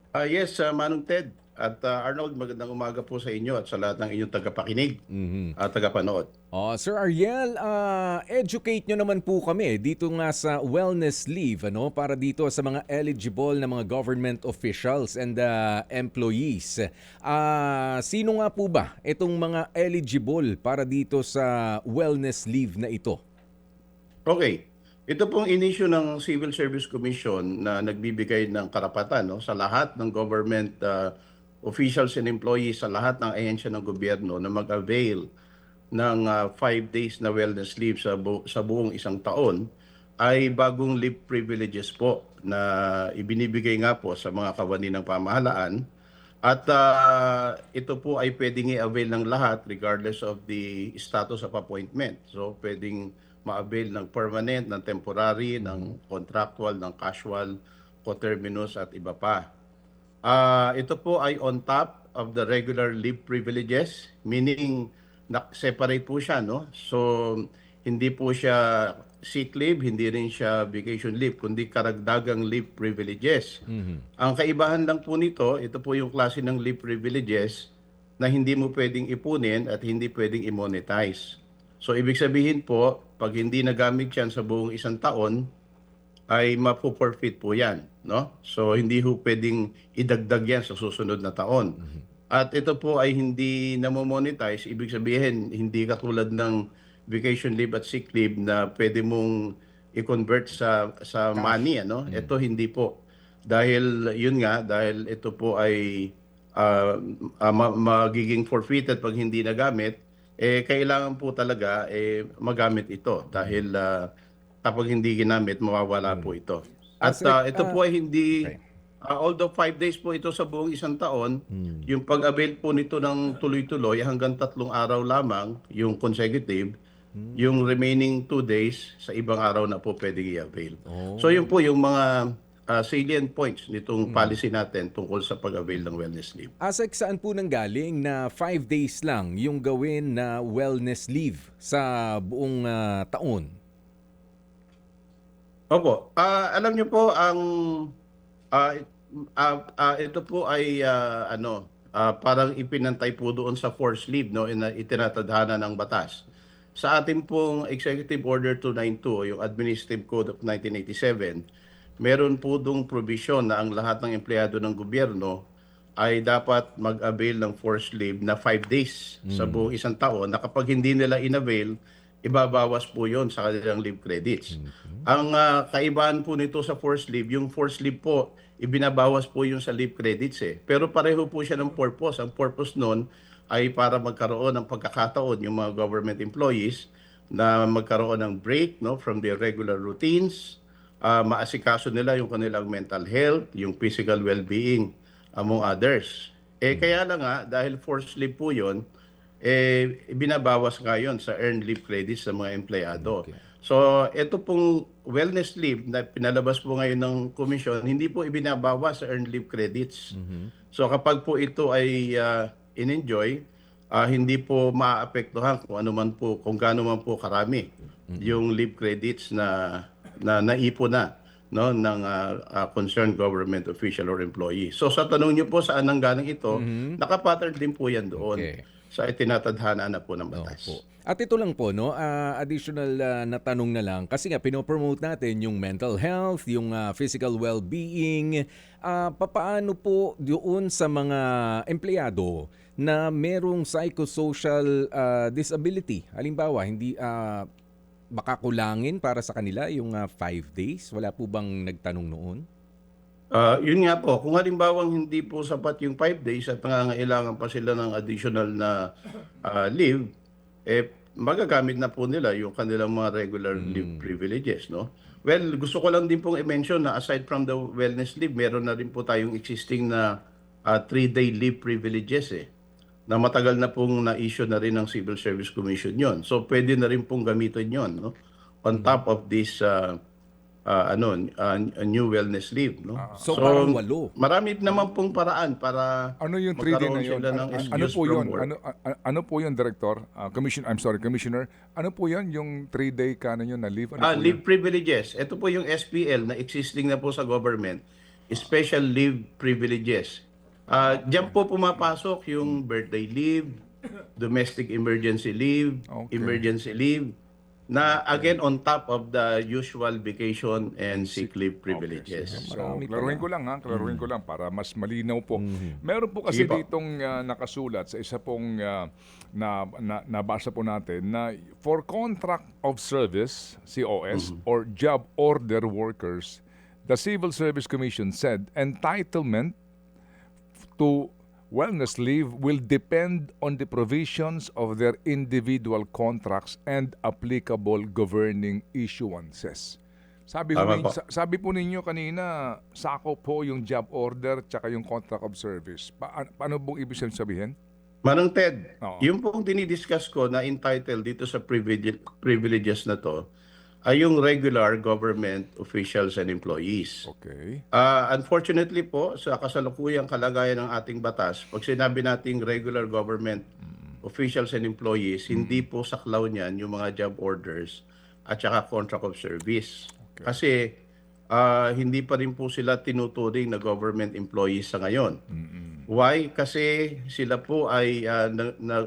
Yes, Manong Ted at Arnold, magandang umaga po sa inyo at sa lahat ng inyong tagapakinig Mhm. at tagapanood. Sir Ariel, educate nyo naman po kami dito nga sa wellness leave para dito sa mga eligible na mga government officials and employees. Sino nga po ba itong mga eligible para dito sa wellness leave na ito? Okay, ito pong inisyu ng Civil Service Commission na nagbibigay ng karapatan, no, sa lahat ng government officials and employees sa lahat ng ahensya ng gobyerno na mag-avail ng 5 days na wellness leave sa buong isang taon ay bagong leave privileges po na ibinibigay nga po sa mga kawani ng pamahalaan. At ito po ay pwedeng i-avail ng lahat regardless of the status of appointment. So pwedeng ma-avail ng permanent, ng temporary, ng contractual, ng casual, coterminous at iba pa. Ito po ay on top of the regular leave privileges, meaning separate po siya, no? So hindi po siya sick leave, hindi rin siya vacation leave, kundi karagdagang leave privileges. Mhm. Ang kaibahan lang po nito, ito po yung klase ng leave privileges na hindi mo pwedeng ipunin at hindi pwedeng i-monetize. So ibig sabihin po, pag hindi nagamit yan sa buong isang taon, ay mapo-forfeit po yan, no? So hindi ho pwedeng idagdag yan sa susunod na taon. At ito po ay hindi namo-monetize, ibig sabihin hindi katulad ng vacation leave at sick leave na pwede mong i-convert sa Cash. money, ano? Mm. Ito hindi po. Dahil yun nga, dahil ito po ay magiging forfeited pag hindi nagamit, kailangan po talaga magamit ito dahil kapag hindi ginamit, mawawala po Mm. ito. At Sec, ito po ay hindi, okay. although 5 days po ito sa buong isang taon, Mm. yung pag-avail po nito ng tuloy-tuloy hanggang 3 araw lamang, yung consecutive, yung remaining 2 days sa ibang araw na po pwedeng i-avail. So yun Oh. po yung mga salient points nitong Mm. policy natin tungkol sa pag-avail ng wellness leave. Asek, saan po nanggaling na 5 days lang yung gawin na wellness leave sa buong taon? Opo, alam niyo po ang Ah, ito po ay parang ipinantay po doon sa forced leave, no, itinatadhana ng batas. Sa ating pong Executive Order 292 o yung Administrative Code of 1987, meron po dong provision na ang lahat ng empleyado ng gobyerno ay dapat mag-avail ng forced leave na 5 days sa buong isang taon na kapag hindi nila in-avail, ibabawas po yon sa kanilang leave credits. Mhm. Ang kaibahan po nito sa forced leave, yung forced leave po, ibinabawas po yung sa leave credits eh. Pero pareho po siya ng purpose. Ang purpose nun ay para magkaroon ng pagkakataon yung mga government employees na magkaroon ng break, no, from their regular routines, maasikaso nila yung kanilang mental health, yung physical well-being, among others. Kaya lang nga, dahil forced leave po yun, binabawas nga yun sa earned leave credits sa mga empleyado. Okay. So, ito pong wellness leave na pinalabas po ngayon ng komisyon, hindi po ibinabawas sa earned leave credits. Mhm. So, kapag po ito ay in-enjoy, hindi po maaapektuhan kung ano man po, kung gaano man po karami yung leave credits na naipon na, no, ng concerned government official or employee. So sa tanong niyo po saan nanggaling ito, Mhm. nakapattern din po yan doon Okay. sa itinatadhana na po ng Opo. batas. At ito lang po, no, additional na tanong na lang kasi nga pinopromote natin yung mental health, yung physical well-being. Papaano po doon sa mga empleyado na merong psychosocial disability? Halimbawa, hindi baka kulangin para sa kanila yung 5 days? Wala po bang nagtanong noon? Yun nga po, kung halimbawang hindi po sapat yung 5 days at nangangailangan pa sila ng additional na leave, magagamit na po nila yung kanilang mga regular leave Mm. privileges, no? Well, gusto ko lang din pong i-mention na aside from the wellness leave, meron na rin po tayong existing na 3-day leave privileges na matagal na pong na-issue na rin ng Civil Service Commission yon. So pwede na rin pong gamitin yon, no? On Mhm. top of this a new wellness leave, no? So So parang 8. marami naman pong paraan para Ano yung 3D na magkaroon yun? sila ng Ano excuse po from yun? work. Ano po yun, Director? Commissioner. Ano po yun, yung 3-day canon yun na leave? Ano po Leave yun? privileges. Ito po yung SPL na existing na po sa government. special leave privileges. Diyan po pumapasok yung birthday leave, domestic emergency leave, Okay. emergency leave, na again on top of the usual vacation and sick leave privileges. So, Marami klaruhin pala. ko lang para mas malinaw po. Meron po kasi Sige po. ditong nakasulat sa isa pong nabasa po natin na for contract of service, COS, or job order workers, the Civil Service Commission said entitlement to wellness leave will depend on the provisions of their individual contracts and applicable governing issuances. Tama po. Sabi po ninyo kanina, sako po yung job order tsaka yung contract of service. Paano pong ibig sabihin? Manong Ted, Oo. yung pong dinidiscuss ko na entitled dito sa privileges na to ay yung regular government officials and employees. Okay. Unfortunately po, sa kasalukuyang kalagayan ng ating batas, pag sinabi nating regular government officials and employees, hindi po saklaw niyan yung mga job orders at saka contract of service. Okay. Kasi hindi pa rin po sila tinuturing na government employees sa ngayon. Why? Kasi sila po ay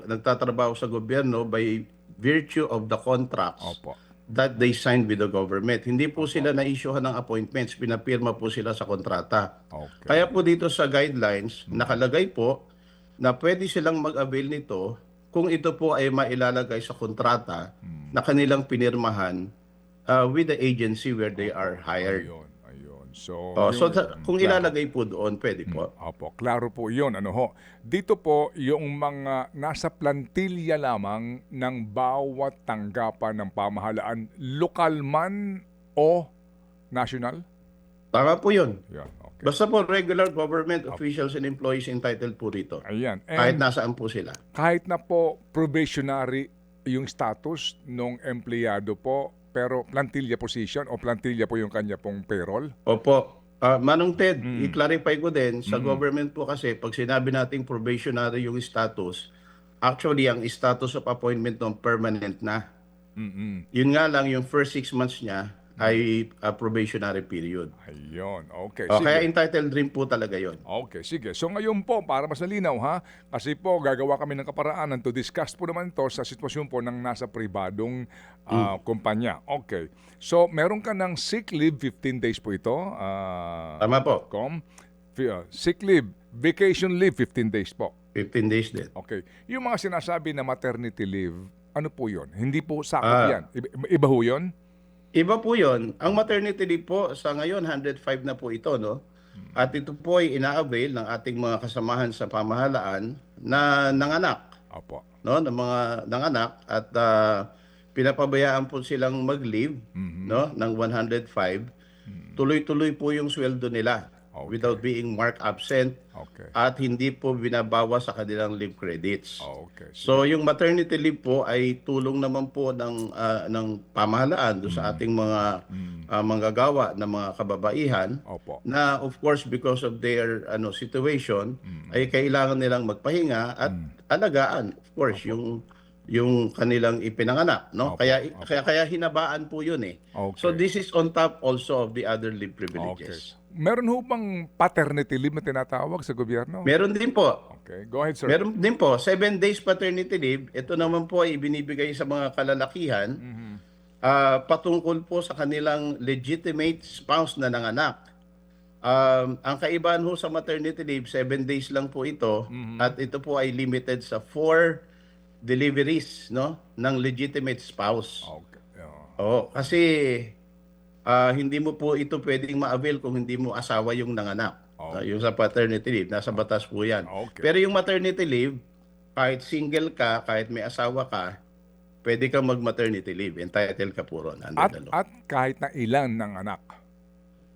nagtatrabaho sa gobyerno by virtue of the contracts Opo. that they signed with the government. Hindi po sila na-issuehan ng appointments, pinapirma po sila sa kontrata. Okay. Kaya po dito sa guidelines, nakalagay po na pwede silang mag-avail nito kung ito po ay mailalagay sa kontrata na kanilang pinirmahan with the agency where they are hired. Ayun. So, Kung ilalagay po doon, pwede po. Opo, klaro po yun. Dito po, yung mga nasa plantilya lamang ng bawat tanggapan ng pamahalaan, lokal man o national? Tama po yun. Yan, okay. Basta po regular government officials and employees entitled po rito. Ayan. Kahit And nasaan po sila. kahit na po probationary yung status ng empleyado po, pero plantilla position o plantilla po yung kanya pong payroll? Opo. Manong Ted, i-clarify ko din, sa government po kasi, pag sinabi nating probationary yung status, actually, ang status of appointment ng permanent na. Yun nga lang, yung first 6 months niya ay probationary period. Ayun, okay. Kaya entitled rin po talaga yun. Okay, sige. So ngayon po, para mas malinaw ha, kasi po gagawa kami ng kaparaanan to discuss po naman to sa sitwasyon po ng nasa pribadong kumpanya. Okay. So meron ka ng sick leave, 15 days po ito. Tama po. Sick leave, vacation leave, 15 days po. 15 days din. Okay. Yung mga sinasabi na maternity leave, ano po yun? Hindi po sakop yan. Iba ho yun? Iba po yun. Ang maternity leave po, sa ngayon, 105 na po ito, no? At ito po ay ina-avail ng ating mga kasamahan sa pamahalaan na nanganak, Opo. no? Ng mga nanganak at pinapabayaan po silang mag-leave, no? Ng 105. Tuloy-tuloy po yung sweldo nila without being marked absent Okay. at hindi po binabawas sa kanilang leave credits. Okay. So yung maternity leave po ay tulong naman po ng pamahalaan do sa ating mga manggagawa na mga kababaihan Opo. na of course because of their situation ay kailangan nilang magpahinga at alagaan of course yung kanilang ipinanganak, no? Opo, Kaya hinabaan po yun eh. Okay. So this is on top also of the other leave Okay. privileges. Meron ho bang paternity leave na tinatawag sa gobyerno? Meron din po. Okay. Go ahead, sir. Meron din po, 7 days paternity leave. Ito naman po ay ibinibigay sa mga kalalakihan patungkol po sa kanilang legitimate spouse na nanganak. Ang kaibahan ho sa maternity leave, 7 days lang po ito at ito po ay limited sa 4 deliveries, no, ng legitimate spouse. Okay. Kasi hindi mo po ito pwedeng ma-avail kung hindi mo asawa yung nanganak. Yung sa paternity leave, nasa batas po yan. Okay. Pero yung maternity leave, kahit single ka, kahit may asawa ka, pwede kang mag-maternity leave. Entitled ka po ron. At kahit na ilan ng anak.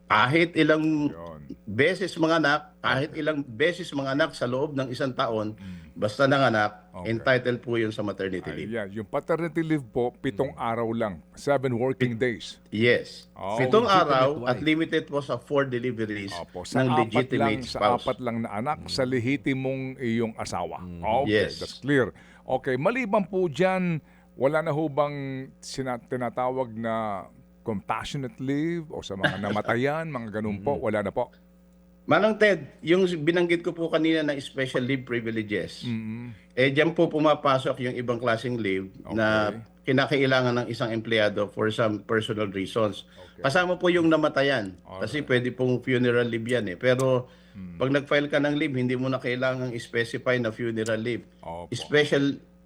Kahit ilang Yun. beses manganak, kahit ilang beses manganak sa loob ng isang taon, basta nanganak, entitled po yun sa maternity leave. Ayan. Yung paternity leave po, 7 araw lang. 7 working days. Yes. Oh, 7 legitimate araw wife. at limited po sa 4 deliveries Opo, sa ng apat legitimate lang, sa spouse. 4 lang na anak sa lehitimong iyong asawa. Okay, Yes. that's clear. Okay, maliban po dyan, wala na ho bang tinatawag na compassionate leave o sa mga namatayan, mga ganun po, wala na po. Manang Ted, yung binanggit ko po kanina na special leave privileges, diyan po pumapasok yung ibang klaseng leave na kinakailangan ng isang empleyado for some personal reasons. Kasama po yung namatayan, kasi pwede pong funeral leave yan eh. Pero pag nag-file ka ng leave, hindi mo na kailangang specify na funeral leave. Opo.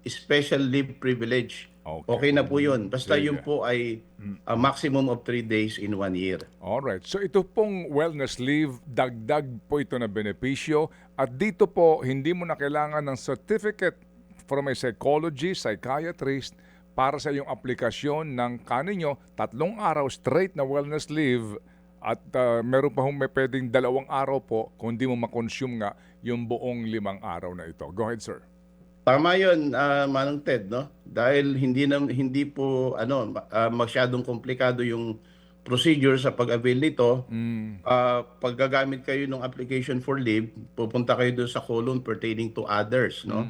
Special leave privilege. Okay na po yun. Basta yun po ay a maximum of 3 days in 1 year. Alright. So ito pong wellness leave, dagdag po ito na benepisyo. At dito po, hindi mo na kailangan ng certificate from a psychiatrist para sa iyong aplikasyon ng kaninyo, 3 araw straight na wellness leave at meron pa may pwedeng 2 araw po kung hindi mo makonsume nga yung buong 5 araw na ito. Go ahead, sir. Tama 'yun, Manong Ted, no? Dahil hindi po masyadong komplikado yung procedure sa pag-avail nito. Pag gagamit kayo ng application for leave, pupunta kayo doon sa column pertaining to others, no?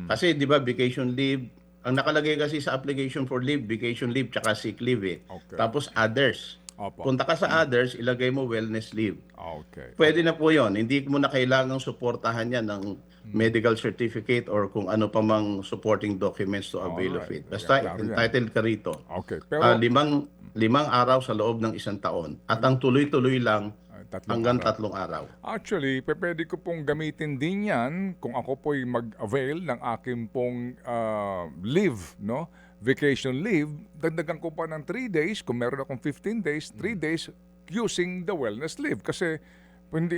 Kasi 'di ba vacation leave, ang nakalagay kasi sa application for leave, vacation leave tsaka sick leave eh. Okay. Tapos others. Opo. Punta ka sa others, ilagay mo wellness leave. Okay. Pwede na po 'yon. Hindi mo na kailangang suportahan 'yan ng medical certificate or kung ano pa mang supporting documents to avail of it. Basta Klaro yan. entitled ka rito. Okay. Pero Limang araw sa loob ng 1 taon. At ang tuloy-tuloy lang hanggang 3 araw. actually, pwede ko pong gamitin din yan kung ako po'y mag-avail ng aking pong leave, no? Vacation leave, dagdagan ko pa ng 3 days, kung meron akong 15 days, 3 days using the wellness leave. Kasi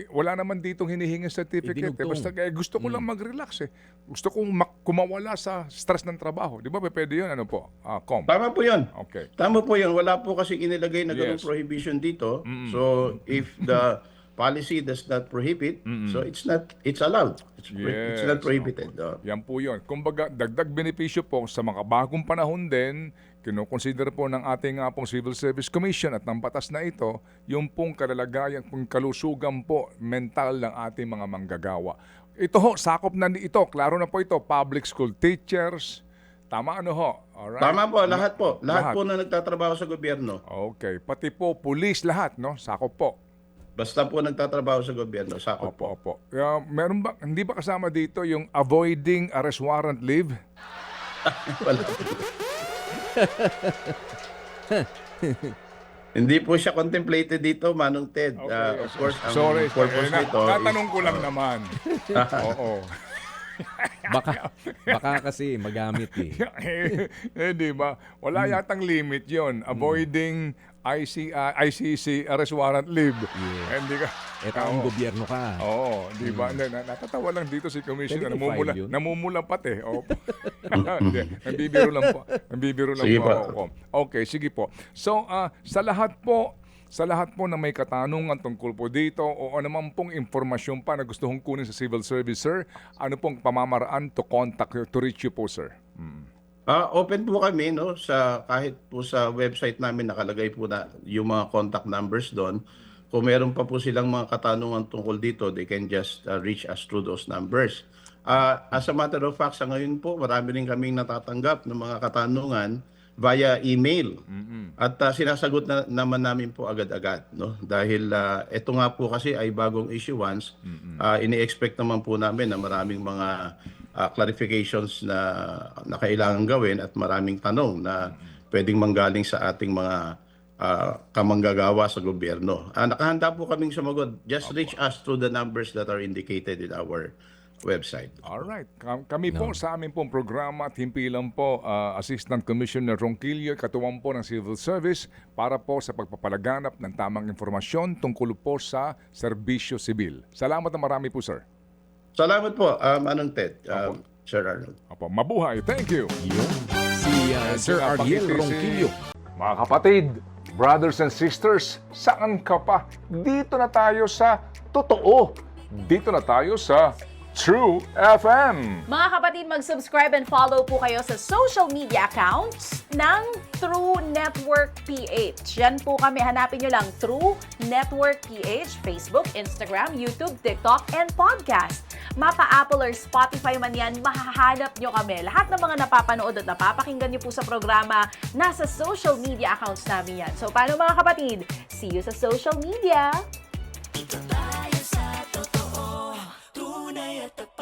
wala naman ditong hinihinging certificate. Dinugtong. Basta gusto ko lang mag-relax eh. Gusto kong kumawala sa stress ng trabaho. Di ba? Pwede yun, ano po? Com. Tama po 'yon. Okay. Tama po 'yon. Wala po kasi inilagay na ganung Yes. prohibition dito. So if the policy does not prohibit, so it's allowed. It's not prohibited. Yan po yun. Kumbaga, dagdag benepisyo po sa mga bagong panahon din, kinoconsider po ng ating pong Civil Service Commission at ng batas na ito, yung pong kalalagayan, pong kalusugan po mental ng ating mga manggagawa. Ito ho, sakop na ito. Klaro na po ito, public school teachers. Tama ano ho? Alright? Tama po, lahat po. Lahat po na nagtatrabaho sa gobyerno. Okay. Pati po, police lahat, no? Sakop po. Basta po nagtatrabaho sa gobyerno, sakop po. Opo. Meron ba, hindi ba kasama dito yung avoiding arrest warrant leave? Wala. Hindi po siya contemplated dito, Manong Ted. Okay. Of course, ang Sorry, purpose nito tatanong ko lang naman. Oo. Baka kasi magamit Di ba? Wala yatang limit yon. Avoiding ICC arrest warrant leave. Hindi ka. Eto ang gobyerno ka. Oo, di ba? Natatawa lang dito si Commissioner. Pwede i-file yun? Namumula pat eh. Opo. Hindi, nambibiro lang po. Nambibiro lang Sige po po. ako. Okay, sige po. So, sa lahat po na may katanungan tungkol po dito o naman pong informasyon pa na gusto kong kunin sa civil service, sir, ano pong pamamaraan to contact, to reach you po, sir? Open po kami, no, kahit po sa website namin nakalagay po na yung mga contact numbers doon. Kung meron pa po silang mga katanungan tungkol dito, they can just reach us through those numbers. As a matter of fact, sa ngayon po, marami rin kaming natatanggap ng mga katanungan via email. At sinasagot naman namin po agad-agad, no? Dahil ito nga po kasi ay bagong issuance. Ini-expect naman po namin na maraming mga clarifications na kailangan gawin at maraming tanong na pwedeng manggaling sa ating mga kamanggagawa sa gobyerno. Nakahanda po kaming sumagot. Just reach us through the numbers that are indicated in our website. Alright. Kami po sa aming pong programa at himpilan po Assistant Commissioner Ronquillo, katuwang po ng Civil Service para po sa pagpapalaganap ng tamang informasyon tungkol po sa serbisyo sibil. Salamat na marami po, sir. Salamat po, Manong Ted, Sir Arnold. Opo, mabuhay. Thank you. Yun. Si Sir Ariel Ronquillo. Mga kapatid, brothers and sisters, saan ka pa? Dito na tayo sa totoo. Dito na tayo sa True FM. Mga kapatid, mag-subscribe and follow po kayo sa social media accounts ng True Network PH. Yan po kami, hanapin nyo lang True Network PH, Facebook, Instagram, YouTube, TikTok, and podcast. Mapa Apple or Spotify man yan, mahahanap nyo kami. Lahat ng mga napapanood at napapakinggan nyo po sa programa, nasa social media accounts namin yan. So, paano mga kapatid? See you sa social media! Dito tayo sa Tunay at tapat.